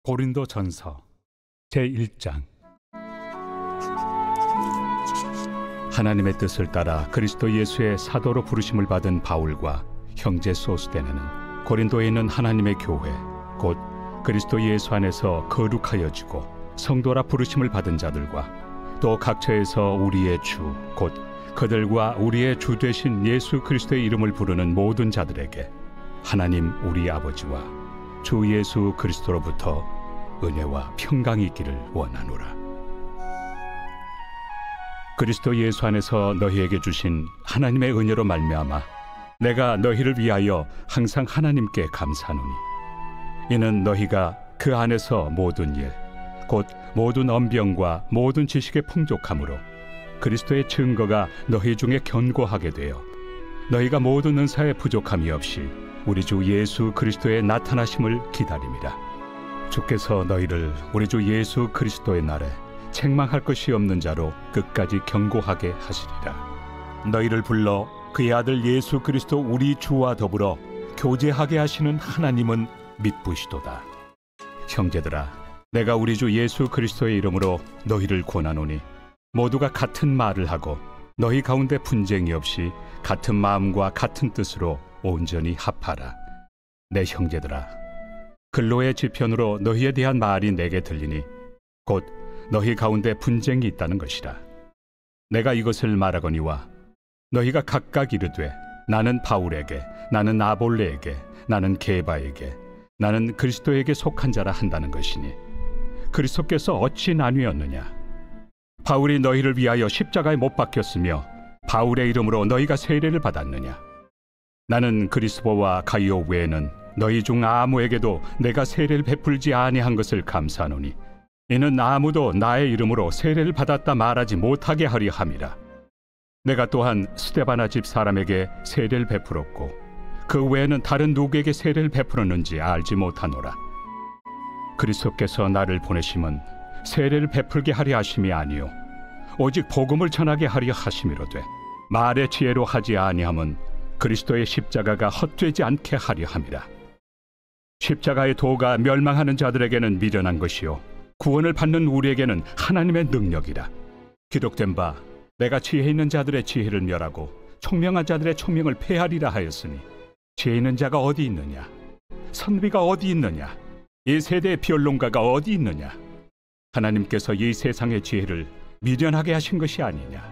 고린도전서 제1장. 하나님의 뜻을 따라 그리스도 예수의 사도로 부르심을 받은 바울과 형제 소스데네는 고린도에 있는 하나님의 교회 곧 그리스도 예수 안에서 거룩하여지고 성도라 부르심을 받은 자들과 또 각처에서 우리의 주 곧 그들과 우리의 주 되신 예수 그리스도의 이름을 부르는 모든 자들에게 하나님 우리 아버지와 주 예수 그리스도로부터 은혜와 평강이 있기를 원하노라. 그리스도 예수 안에서 너희에게 주신 하나님의 은혜로 말미암아 내가 너희를 위하여 항상 하나님께 감사하노니 이는 너희가 그 안에서 모든 일 곧 모든 언병과 모든 지식의 풍족함으로 그리스도의 증거가 너희 중에 견고하게 되어 너희가 모든 은사에 부족함이 없이 우리 주 예수 그리스도의 나타나심을 기다림이라. 주께서 너희를 우리 주 예수 그리스도의 날에 책망할 것이 없는 자로 끝까지 견고하게 하시리라. 너희를 불러 그의 아들 예수 그리스도 우리 주와 더불어 교제하게 하시는 하나님은 믿부시도다. 형제들아, 내가 우리 주 예수 그리스도의 이름으로 너희를 권하노니 모두가 같은 말을 하고 너희 가운데 분쟁이 없이 같은 마음과 같은 뜻으로 온전히 합하라. 내 형제들아, 근로의 지편으로 너희에 대한 말이 내게 들리니 곧 너희 가운데 분쟁이 있다는 것이라. 내가 이것을 말하거니와 너희가 각각 이르되 나는 바울에게, 나는 아볼레에게, 나는 게바에게, 나는 그리스도에게 속한 자라 한다는 것이니 그리스도께서 어찌 나뉘었느냐? 바울이 너희를 위하여 십자가에 못 박혔으며 바울의 이름으로 너희가 세례를 받았느냐? 나는 그리스도와 가이오 외에는 너희 중 아무에게도 내가 세례를 베풀지 아니한 것을 감사하노니 이는 아무도 나의 이름으로 세례를 받았다 말하지 못하게 하려 함이라. 내가 또한 스데바나 집 사람에게 세례를 베풀었고 그 외에는 다른 누구에게 세례를 베풀었는지 알지 못하노라. 그리스도께서 나를 보내심은 세례를 베풀게 하려 하심이 아니요 오직 복음을 전하게 하려 하심이로되 말의 지혜로 하지 아니함은 그리스도의 십자가가 헛되지 않게 하려 함이라. 십자가의 도가 멸망하는 자들에게는 미련한 것이요 구원을 받는 우리에게는 하나님의 능력이라. 기록된 바 내가 지혜 있는 자들의 지혜를 멸하고 총명한 자들의 총명을 폐하리라 하였으니 지혜 있는 자가 어디 있느냐? 선비가 어디 있느냐? 이 세대의 변론가가 어디 있느냐? 하나님께서 이 세상의 지혜를 미련하게 하신 것이 아니냐?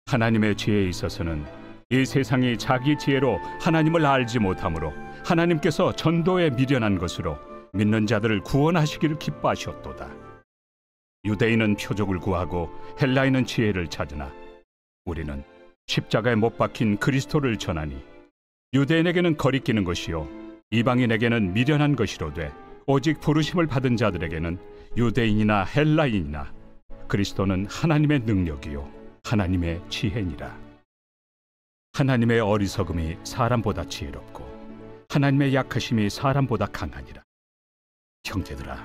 하나님의 지혜에 있어서는 이 세상이 자기 지혜로 하나님을 알지 못하므로 하나님께서 전도에 미련한 것으로 믿는 자들을 구원하시기를 기뻐하셨도다. 유대인은 표적을 구하고 헬라인은 지혜를 찾으나 우리는 십자가에 못 박힌 그리스도를 전하니 유대인에게는 거리끼는 것이요 이방인에게는 미련한 것이로되 오직 부르심을 받은 자들에게는 유대인이나 헬라인이나 그리스도는 하나님의 능력이요 하나님의 지혜니라. 하나님의 어리석음이 사람보다 지혜롭고 하나님의 약하심이 사람보다 강하니라. 형제들아,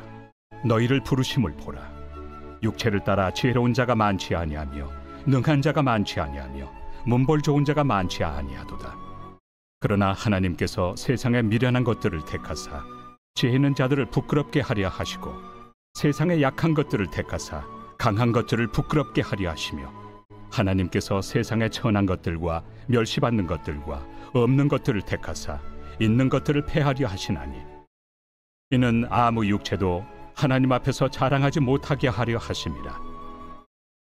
너희를 부르심을 보라. 육체를 따라 지혜로운 자가 많지 아니하며 능한 자가 많지 아니하며 문벌 좋은 자가 많지 아니하도다. 그러나 하나님께서 세상의 미련한 것들을 택하사 지혜 있는 자들을 부끄럽게 하려 하시고 세상의 약한 것들을 택하사 강한 것들을 부끄럽게 하려 하시며 하나님께서 세상의 천한 것들과 멸시받는 것들과 없는 것들을 택하사 있는 것들을 폐하려 하시나니 이는 아무 육체도 하나님 앞에서 자랑하지 못하게 하려 하심이라.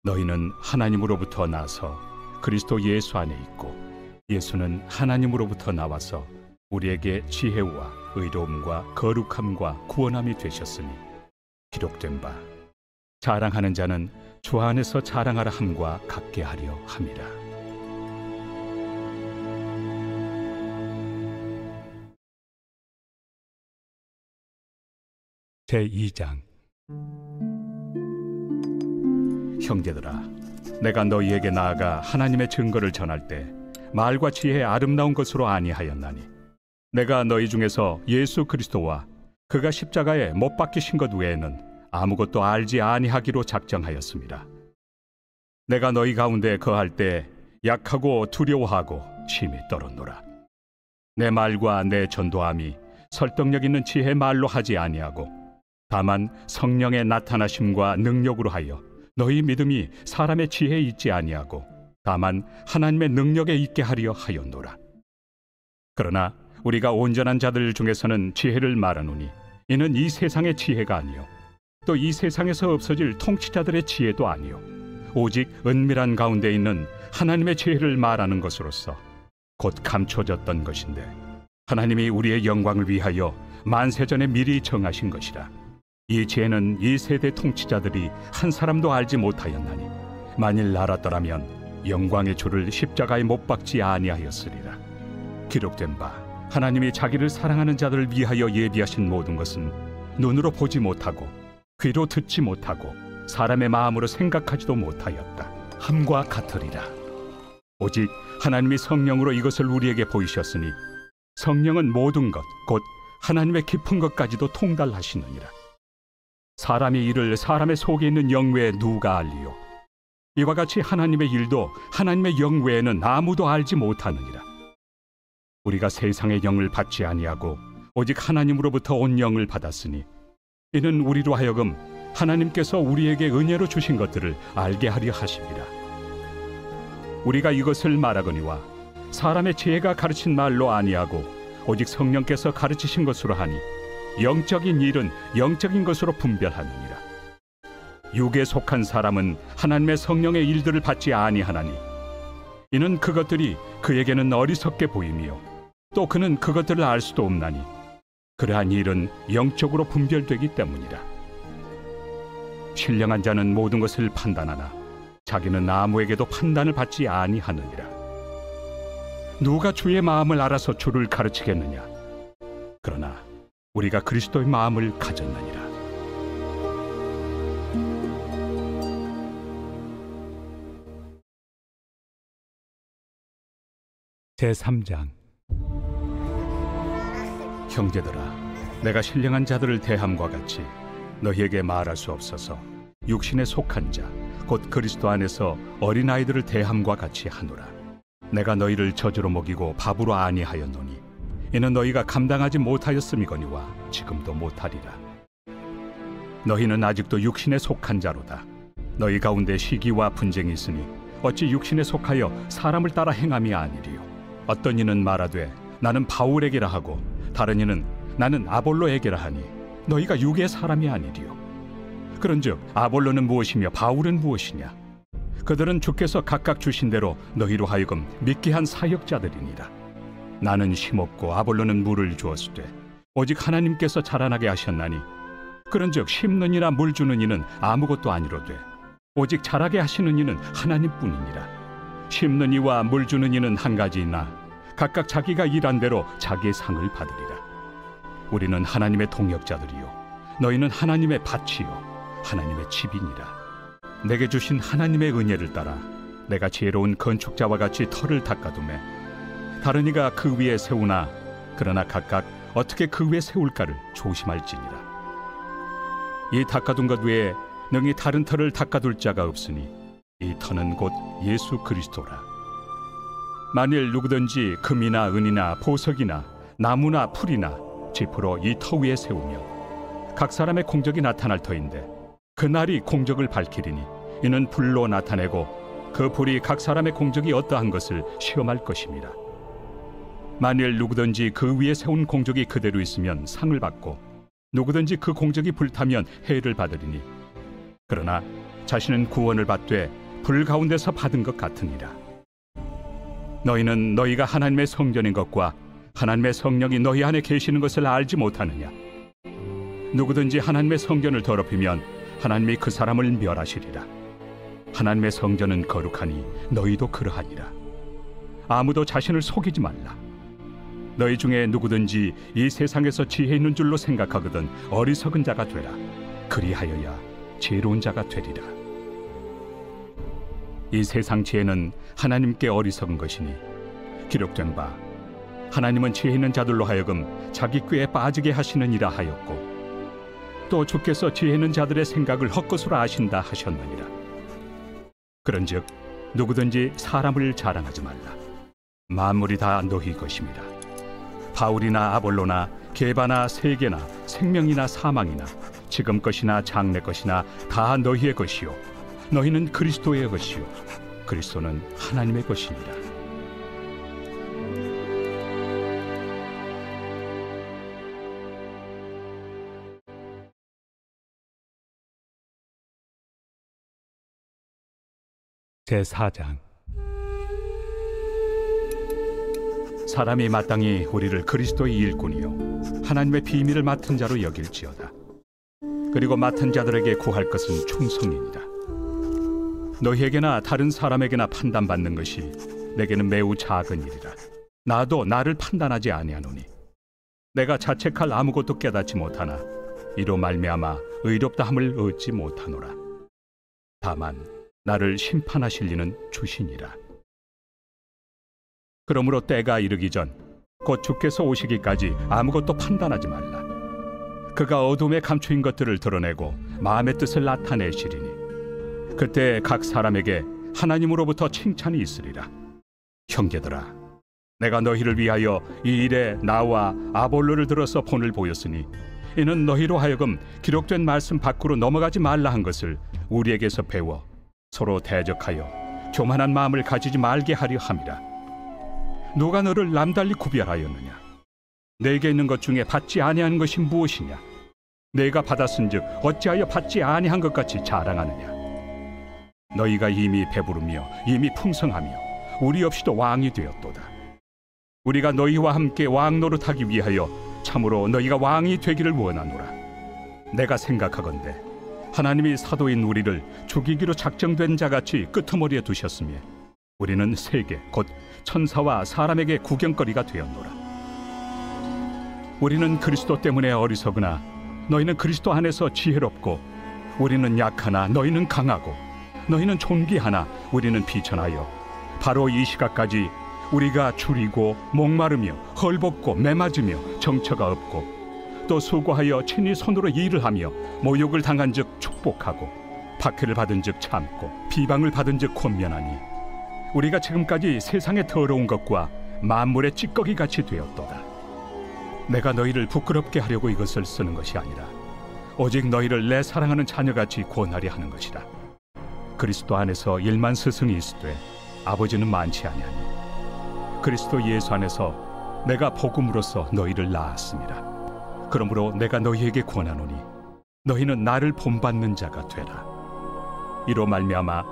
너희는 하나님으로부터 나서 그리스도 예수 안에 있고 예수는 하나님으로부터 나와서 우리에게 지혜와 의로움과 거룩함과 구원함이 되셨으니 기록된 바 자랑하는 자는 주 안에서 자랑하라 함과 같게 하려 함이라. 제2장. 형제들아, 내가 너희에게 나아가 하나님의 증거를 전할 때 말과 지혜의 아름다운 것으로 아니하였나니 내가 너희 중에서 예수 그리스도와 그가 십자가에 못 박히신 것 외에는 아무것도 알지 아니하기로 작정하였습니다. 내가 너희 가운데 거할 때 약하고 두려워하고 심히 떨었노라. 내 말과 내 전도함이 설득력 있는 지혜 말로 하지 아니하고 다만 성령의 나타나심과 능력으로 하여 너희 믿음이 사람의 지혜에 있지 아니하고 다만 하나님의 능력에 있게 하려 하였노라. 그러나 우리가 온전한 자들 중에서는 지혜를 말하노니 이는 이 세상의 지혜가 아니요 또 이 세상에서 없어질 통치자들의 지혜도 아니요 오직 은밀한 가운데 있는 하나님의 지혜를 말하는 것으로서 곧 감춰졌던 것인데 하나님이 우리의 영광을 위하여 만세전에 미리 정하신 것이라. 이 지혜는 이 세대 통치자들이 한 사람도 알지 못하였나니 만일 알았더라면 영광의 주를 십자가에 못 박지 아니하였으리라. 기록된 바 하나님이 자기를 사랑하는 자들을 위하여 예비하신 모든 것은 눈으로 보지 못하고 귀로 듣지 못하고 사람의 마음으로 생각하지도 못하였다 함과 같으리라. 오직 하나님이 성령으로 이것을 우리에게 보이셨으니 성령은 모든 것 곧 하나님의 깊은 것까지도 통달하시느니라. 사람의 일을 사람의 속에 있는 영 외에 누가 알리요? 이와 같이 하나님의 일도 하나님의 영 외에는 아무도 알지 못하느니라. 우리가 세상의 영을 받지 아니하고 오직 하나님으로부터 온 영을 받았으니 이는 우리로 하여금 하나님께서 우리에게 은혜로 주신 것들을 알게 하려 하심이라. 우리가 이것을 말하거니와 사람의 지혜가 가르친 말로 아니하고 오직 성령께서 가르치신 것으로 하니 영적인 일은 영적인 것으로 분별하느니라. 육에 속한 사람은 하나님의 성령의 일들을 받지 아니하나니 이는 그것들이 그에게는 어리석게 보이며 또 그는 그것들을 알 수도 없나니 그러한 일은 영적으로 분별되기 때문이라. 신령한 자는 모든 것을 판단하나 자기는 아무에게도 판단을 받지 아니하느니라. 누가 주의 마음을 알아서 주를 가르치겠느냐? 그러나 우리가 그리스도의 마음을 가졌느니라. 제3장. 형제들아, 내가 신령한 자들을 대함과 같이 너희에게 말할 수 없어서 육신에 속한 자, 곧 그리스도 안에서 어린아이들을 대함과 같이 하노라. 내가 너희를 저주로 먹이고 밥으로 아니하였노니 이는 너희가 감당하지 못하였음이거니와 지금도 못하리라. 너희는 아직도 육신에 속한 자로다. 너희 가운데 시기와 분쟁이 있으니 어찌 육신에 속하여 사람을 따라 행함이 아니리요. 어떤 이는 말하되 나는 바울에게라 하고 다른 이는 나는 아볼로에게라 하니 너희가 육의 사람이 아니리요. 그런즉 아볼로는 무엇이며 바울은 무엇이냐? 그들은 주께서 각각 주신 대로 너희로 하여금 믿게 한 사역자들이니라. 나는 심었고 아볼로는 물을 주었으되 오직 하나님께서 자라나게 하셨나니 그런즉 심는 이나 물 주는 이는 아무것도 아니로되 오직 자라게 하시는 이는 하나님뿐이니라. 심는 이와 물 주는 이는 한 가지이나 각각 자기가 일한 대로 자기의 상을 받으리라. 우리는 하나님의 동역자들이요 너희는 하나님의 밭이요 하나님의 집이니라. 내게 주신 하나님의 은혜를 따라 내가 지혜로운 건축자와 같이 터를 닦아두매 다른 이가 그 위에 세우나 그러나 각각 어떻게 그 위에 세울까를 조심할지니라. 이 닦아둔 것 외에 능히 다른 터를 닦아둘 자가 없으니 이 터는 곧 예수 그리스도라. 만일 누구든지 금이나 은이나 보석이나 나무나 풀이나 짚으로 이 터 위에 세우면 각 사람의 공적이 나타날 터인데 그날이 공적을 밝히리니 이는 불로 나타내고 그 불이 각 사람의 공적이 어떠한 것을 시험할 것입니다. 만일 누구든지 그 위에 세운 공적이 그대로 있으면 상을 받고 누구든지 그 공적이 불타면 해를 받으리니 그러나 자신은 구원을 받되 불 가운데서 받은 것 같으니라. 너희는 너희가 하나님의 성전인 것과 하나님의 성령이 너희 안에 계시는 것을 알지 못하느냐? 누구든지 하나님의 성전을 더럽히면 하나님이 그 사람을 멸하시리라. 하나님의 성전은 거룩하니 너희도 그러하니라. 아무도 자신을 속이지 말라. 너희 중에 누구든지 이 세상에서 지혜 있는 줄로 생각하거든 어리석은 자가 되라. 그리하여야 지혜로운 자가 되리라. 이 세상 지혜는 하나님께 어리석은 것이니 기록된 바 하나님은 지혜 있는 자들로 하여금 자기 꾀에 빠지게 하시느니라 하였고 또 주께서 지혜 있는 자들의 생각을 헛것으로 아신다 하셨느니라. 그런즉 누구든지 사람을 자랑하지 말라. 만물이 다 너희 것입니다. 바울이나 아볼로나 게바나 세계나 생명이나 사망이나 지금 것이나 장래 것이나 다 너희의 것이요 너희는 그리스도의 것이요 그리스도는 하나님의 것이니라. 제4장. 사람이 마땅히 우리를 그리스도의 일꾼이요 하나님의 비밀을 맡은 자로 여길지어다. 그리고 맡은 자들에게 구할 것은 충성이니라. 너희에게나 다른 사람에게나 판단받는 것이 내게는 매우 작은 일이라. 나도 나를 판단하지 아니하노니 내가 자책할 아무것도 깨닫지 못하나 이로 말미암아 의롭다함을 얻지 못하노라. 다만 나를 심판하실 이는 주시니라. 그러므로 때가 이르기 전 곧 주께서 오시기까지 아무것도 판단하지 말라. 그가 어둠에 감추인 것들을 드러내고 마음의 뜻을 나타내시리니 그때 각 사람에게 하나님으로부터 칭찬이 있으리라. 형제들아, 내가 너희를 위하여 이 일에 나와 아볼로를 들어서 본을 보였으니 이는 너희로 하여금 기록된 말씀 밖으로 넘어가지 말라 한 것을 우리에게서 배워 서로 대적하여 교만한 마음을 가지지 말게 하려 함이라. 누가 너를 남달리 구별하였느냐? 내게 있는 것 중에 받지 아니한 것이 무엇이냐? 내가 받았은즉 어찌하여 받지 아니한 것 같이 자랑하느냐? 너희가 이미 배부르며 이미 풍성하며 우리 없이도 왕이 되었도다. 우리가 너희와 함께 왕 노릇하기 위하여 참으로 너희가 왕이 되기를 원하노라. 내가 생각하건대 하나님이 사도인 우리를 죽이기로 작정된 자같이 끄트머리에 두셨으며 우리는 세계 곧 천사와 사람에게 구경거리가 되었노라. 우리는 그리스도 때문에 어리석으나 너희는 그리스도 안에서 지혜롭고 우리는 약하나 너희는 강하고 너희는 존귀하나 우리는 비천하여 바로 이 시각까지 우리가 줄이고 목마르며 헐벗고 매맞으며 정처가 없고 또 수고하여 친히 손으로 일을 하며 모욕을 당한 즉 축복하고 박해를 받은 즉 참고 비방을 받은 즉 권면하니 우리가 지금까지 세상의 더러운 것과 만물의 찌꺼기 같이 되었도다. 내가 너희를 부끄럽게 하려고 이것을 쓰는 것이 아니라 오직 너희를 내 사랑하는 자녀같이 권하려 하는 것이라. 그리스도 안에서 1만 스승이 있으되 아버지는 많지 아니하니 그리스도 예수 안에서 내가 복음으로써 너희를 낳았습니다. 그러므로 내가 너희에게 권하노니 너희는 나를 본받는 자가 되라. 이로 말미암아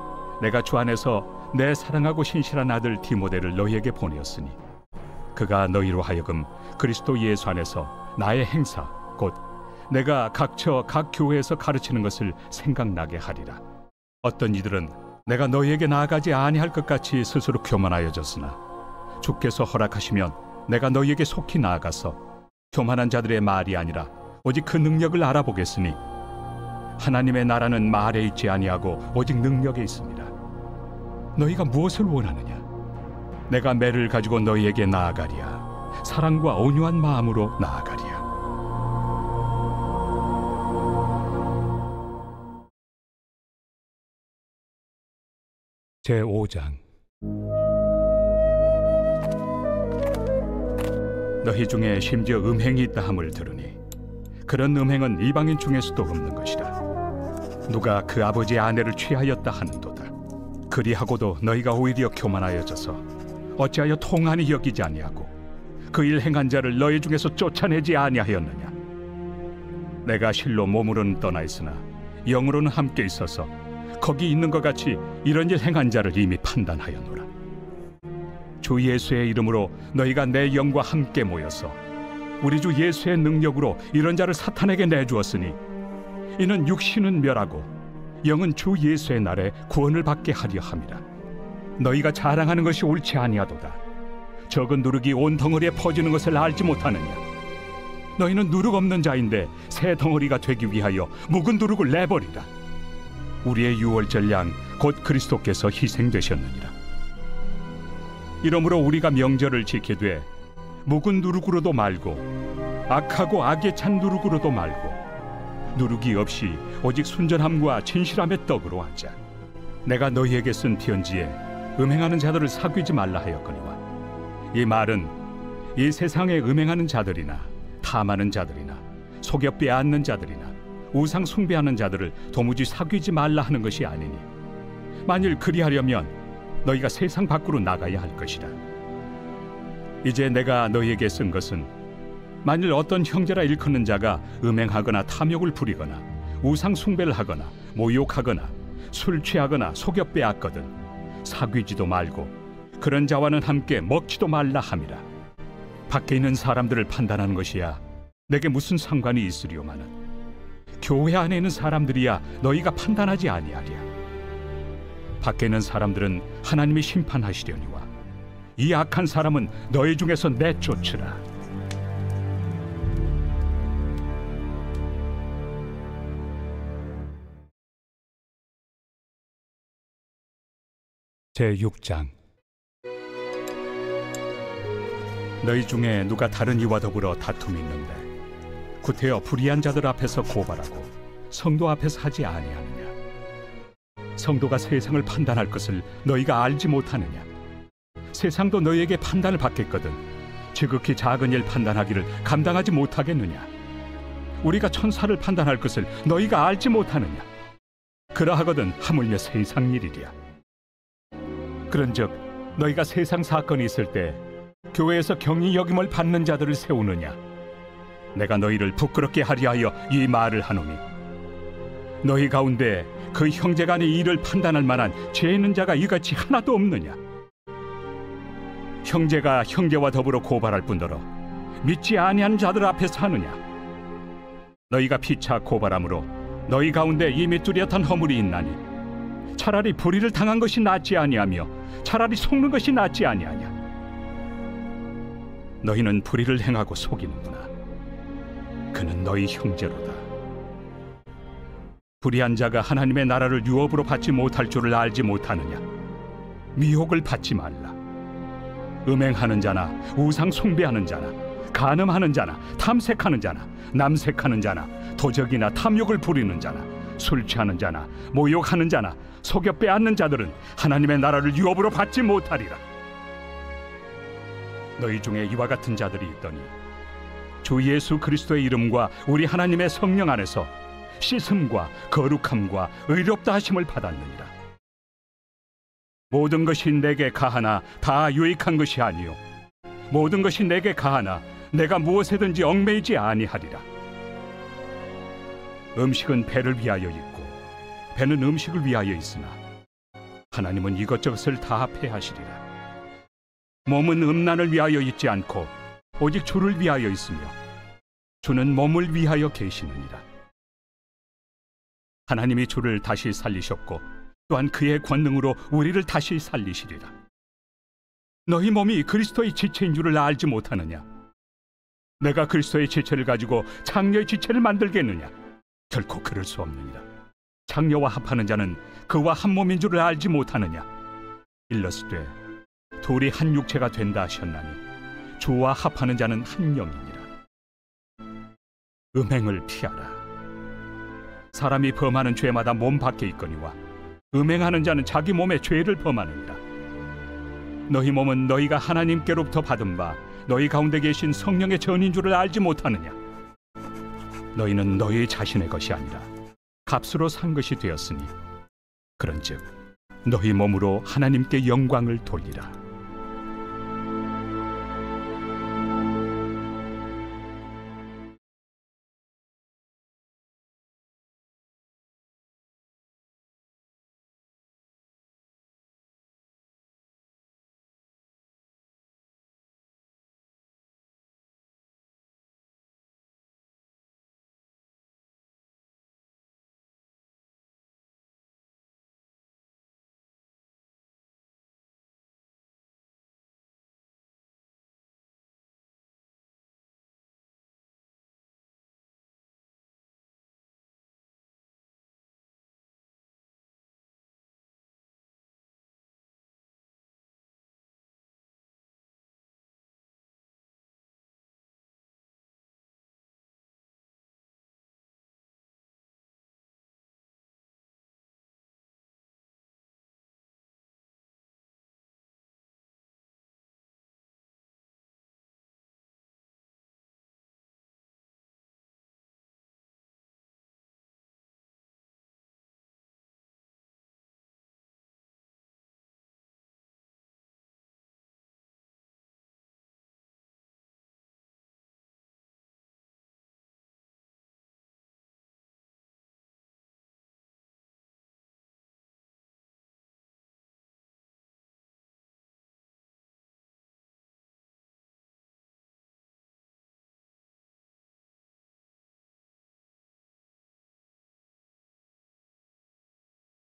내가 주 안에서 내 사랑하고 신실한 아들 디모데를 너희에게 보내었으니 그가 너희로 하여금 그리스도 예수 안에서 나의 행사 곧 내가 각처 각 교회에서 가르치는 것을 생각나게 하리라. 어떤 이들은 내가 너희에게 나아가지 아니할 것 같이 스스로 교만하여졌으나 주께서 허락하시면 내가 너희에게 속히 나아가서 교만한 자들의 말이 아니라 오직 그 능력을 알아보겠으니 하나님의 나라는 말에 있지 아니하고 오직 능력에 있습니다. 너희가 무엇을 원하느냐? 내가 매를 가지고 너희에게 나아가리야. 사랑과 온유한 마음으로 나아가리야. 제5장. 너희 중에 심지어 음행이 있다 함을 들으니 그런 음행은 이방인 중에서도 없는 것이라. 누가 그 아버지의 아내를 취하였다 하는도다. 그리하고도 너희가 오히려 교만하여져서 어찌하여 통한이 여기지 아니하고 그 일 행한 자를 너희 중에서 쫓아내지 아니하였느냐? 내가 실로 몸으로는 떠나 있으나 영으로는 함께 있어서 거기 있는 것 같이 이런 일 행한 자를 이미 판단하였노라. 주 예수의 이름으로 너희가 내 영과 함께 모여서 우리 주 예수의 능력으로 이런 자를 사탄에게 내주었으니 이는 육신은 멸하고 영은 주 예수의 날에 구원을 받게 하려 함이라. 너희가 자랑하는 것이 옳지 아니하도다. 적은 누룩이 온 덩어리에 퍼지는 것을 알지 못하느냐? 너희는 누룩 없는 자인데 새 덩어리가 되기 위하여 묵은 누룩을 내버리라. 우리의 유월절 양 곧 그리스도께서 희생되셨느니라. 이러므로 우리가 명절을 지키되 묵은 누룩으로도 말고 악하고 악에 찬 누룩으로도 말고 누룩이 없이 오직 순전함과 진실함의 떡으로 하자. 내가 너희에게 쓴 편지에 음행하는 자들을 사귀지 말라 하였거니와 이 말은 이 세상에 음행하는 자들이나 탐하는 자들이나 속여 빼앗는 자들이나 우상 숭배하는 자들을 도무지 사귀지 말라 하는 것이 아니니 만일 그리하려면 너희가 세상 밖으로 나가야 할 것이라. 이제 내가 너희에게 쓴 것은 만일 어떤 형제라 일컫는 자가 음행하거나 탐욕을 부리거나 우상 숭배를 하거나 모욕하거나 술 취하거나 속여 빼앗거든 사귀지도 말고 그런 자와는 함께 먹지도 말라 함이라. 밖에 있는 사람들을 판단하는 것이야 내게 무슨 상관이 있으리오마는 교회 안에 있는 사람들이야 너희가 판단하지 아니하리야. 밖에 있는 사람들은 하나님이 심판하시려니와 이 악한 사람은 너희 중에서 내쫓으라. 제6장. 너희 중에 누가 다른 이와 더불어 다툼이 있는데 구태여 불의한 자들 앞에서 고발하고 성도 앞에서 하지 아니하느냐? 성도가 세상을 판단할 것을 너희가 알지 못하느냐? 세상도 너희에게 판단을 받겠거든 지극히 작은 일 판단하기를 감당하지 못하겠느냐? 우리가 천사를 판단할 것을 너희가 알지 못하느냐? 그러하거든 하물며 세상 일이랴. 그런즉 너희가 세상 사건이 있을 때 교회에서 경히 여김을 받는 자들을 세우느냐? 내가 너희를 부끄럽게 하려 하여 이 말을 하노니 너희 가운데 그 형제간의 일을 판단할 만한 죄 있는 자가 이같이 하나도 없느냐? 형제가 형제와 더불어 고발할 뿐더러 믿지 아니한 자들 앞에서 하느냐? 너희가 피차 고발함으로 너희 가운데 이미 뚜렷한 허물이 있나니 차라리 불의를 당한 것이 낫지 아니하며 차라리 속는 것이 낫지 아니하냐? 너희는 불의를 행하고 속이는구나. 그는 너희 형제로다. 불의한 자가 하나님의 나라를 유업으로 받지 못할 줄을 알지 못하느냐? 미혹을 받지 말라. 음행하는 자나 우상 숭배하는 자나 간음하는 자나 탐색하는 자나 남색하는 자나 도적이나 탐욕을 부리는 자나 술 취하는 자나 모욕하는 자나 속여 빼앗는 자들은 하나님의 나라를 유업으로 받지 못하리라. 너희 중에 이와 같은 자들이 있더니 주 예수 그리스도의 이름과 우리 하나님의 성령 안에서 씻음과 거룩함과 의롭다 하심을 받았느니라. 모든 것이 내게 가하나 다 유익한 것이 아니요 모든 것이 내게 가하나 내가 무엇에든지 얽매이지 아니하리라. 음식은 배를 위하여 있고 배는 음식을 위하여 있으나 하나님은 이것저것을 다 폐하시리라. 몸은 음란을 위하여 있지 않고 오직 주를 위하여 있으며 주는 몸을 위하여 계시느니라. 하나님이 주를 다시 살리셨고 또한 그의 권능으로 우리를 다시 살리시리라. 너희 몸이 그리스도의 지체인 줄을 알지 못하느냐? 내가 그리스도의 지체를 가지고 장녀의 지체를 만들겠느냐? 결코 그럴 수 없느니라. 장녀와 합하는 자는 그와 한 몸인 줄을 알지 못하느냐? 일러스되 둘이 한 육체가 된다 하셨나니 주와 합하는 자는 한 영이니라. 음행을 피하라. 사람이 범하는 죄마다 몸 밖에 있거니와 음행하는 자는 자기 몸에 죄를 범하느니라. 너희 몸은 너희가 하나님께로부터 받은 바 너희 가운데 계신 성령의 전인 줄을 알지 못하느냐? 너희는 너희 자신의 것이 아니라 값으로 산 것이 되었으니 그런즉 너희 몸으로 하나님께 영광을 돌리라.